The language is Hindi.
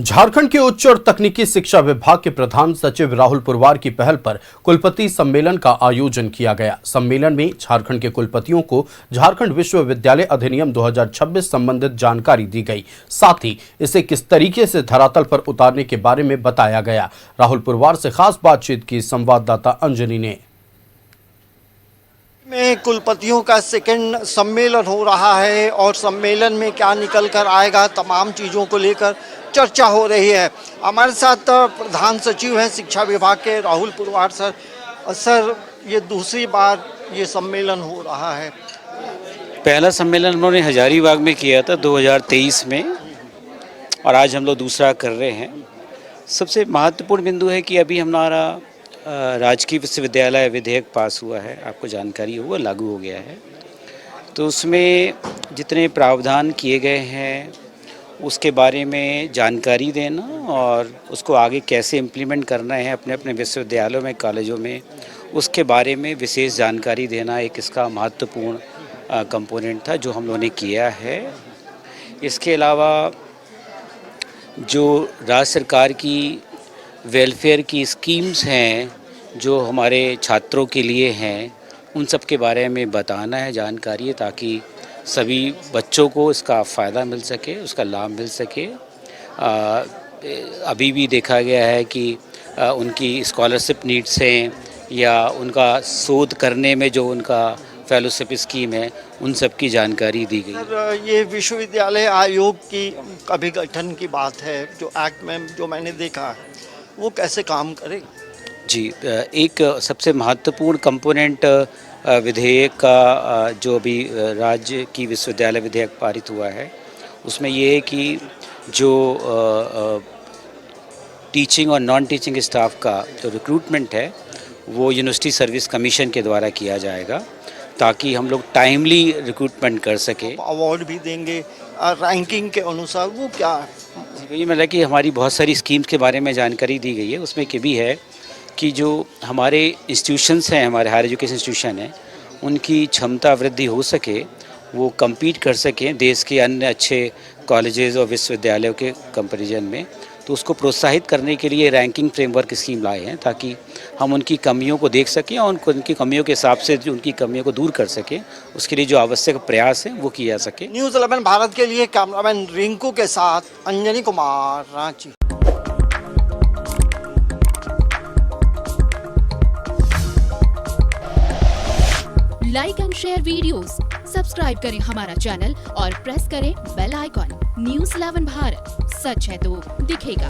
झारखंड के उच्च और तकनीकी शिक्षा विभाग के प्रधान सचिव राहुल पुरवार की पहल पर कुलपति सम्मेलन का आयोजन किया गया। सम्मेलन में झारखंड के कुलपतियों को झारखंड विश्वविद्यालय अधिनियम 2026 संबंधित जानकारी दी गई। साथ ही इसे किस तरीके से धरातल पर उतारने के बारे में बताया गया। राहुल पुरवार से खास बातचीत की संवाददाता अंजनी ने। में कुलपतियों का सेकंड सम्मेलन हो रहा है और सम्मेलन में क्या निकल कर आएगा, तमाम चीज़ों को लेकर चर्चा हो रही है। हमारे साथ प्रधान सचिव हैं शिक्षा विभाग के राहुल पुरवार सर। सर, ये दूसरी बार ये सम्मेलन हो रहा है। पहला सम्मेलन उन्होंने हजारीबाग में किया था 2023 में और आज हम लोग दूसरा कर रहे हैं। सबसे महत्वपूर्ण बिंदु है कि अभी हमारा राजकीय विश्वविद्यालय विधेयक पास हुआ है, आपको जानकारी होगा, लागू हो गया है। तो उसमें जितने प्रावधान किए गए हैं उसके बारे में जानकारी देना और उसको आगे कैसे इम्प्लीमेंट करना है अपने अपने विश्वविद्यालयों में, कॉलेजों में, उसके बारे में विशेष जानकारी देना एक इसका महत्वपूर्ण कंपोनेंट था जो हम लोगों ने किया है। इसके अलावा जो राज्य सरकार की वेलफेयर की स्कीम्स हैं जो हमारे छात्रों के लिए हैं, उन सब के बारे में बताना है, जानकारी है, ताकि सभी बच्चों को इसका फ़ायदा मिल सके, उसका लाभ मिल सके। अभी भी देखा गया है कि उनकी स्कॉलरशिप नीड्स हैं या उनका शोध करने में जो उनका फेलोशिप स्कीम है, उन सब की जानकारी दी गई। सर, ये विश्वविद्यालय आयोग की अभी गठन की बात है, जो एक्ट में जो मैंने देखा है, वो कैसे काम करे? जी, एक सबसे महत्वपूर्ण कंपोनेंट विधेयक का जो अभी राज्य की विश्वविद्यालय विधेयक पारित हुआ है, उसमें ये है कि जो टीचिंग और नॉन टीचिंग स्टाफ का जो रिक्रूटमेंट है वो यूनिवर्सिटी सर्विस कमीशन के द्वारा किया जाएगा, ताकि हम लोग टाइमली रिक्रूटमेंट कर सके। अवार्ड भी देंगे रैंकिंग के अनुसार, वो क्या है? ये मतलब कि हमारी बहुत सारी स्कीम्स के बारे में जानकारी दी गई है। उसमें ये भी है कि जो हमारे इंस्टीट्यूशंस हैं, हमारे हायर एजुकेशन इंस्टीट्यूशन हैं, उनकी क्षमता वृद्धि हो सके, वो compete कर सकें देश के अन्य अच्छे कॉलेजेस और विश्वविद्यालयों के कंपैरिजन में। तो उसको प्रोत्साहित करने के लिए रैंकिंग फ्रेमवर्क स्कीम लाए हैं, ताकि हम उनकी कमियों को देख सकें और उनकी कमियों के हिसाब से जो उनकी कमियों को दूर कर सकें, उसके लिए जो आवश्यक प्रयास है वो किया जा सके। न्यूज़ 11 भारत के लिए कैमरामैन रिंकू के साथ Anjani Kumar, Ranchi. Like and share videos, subscribe करें हमारा चैनल और प्रेस करें बेल आइकॉन। न्यूज़ 11 भारत, सच है तो दिखेगा।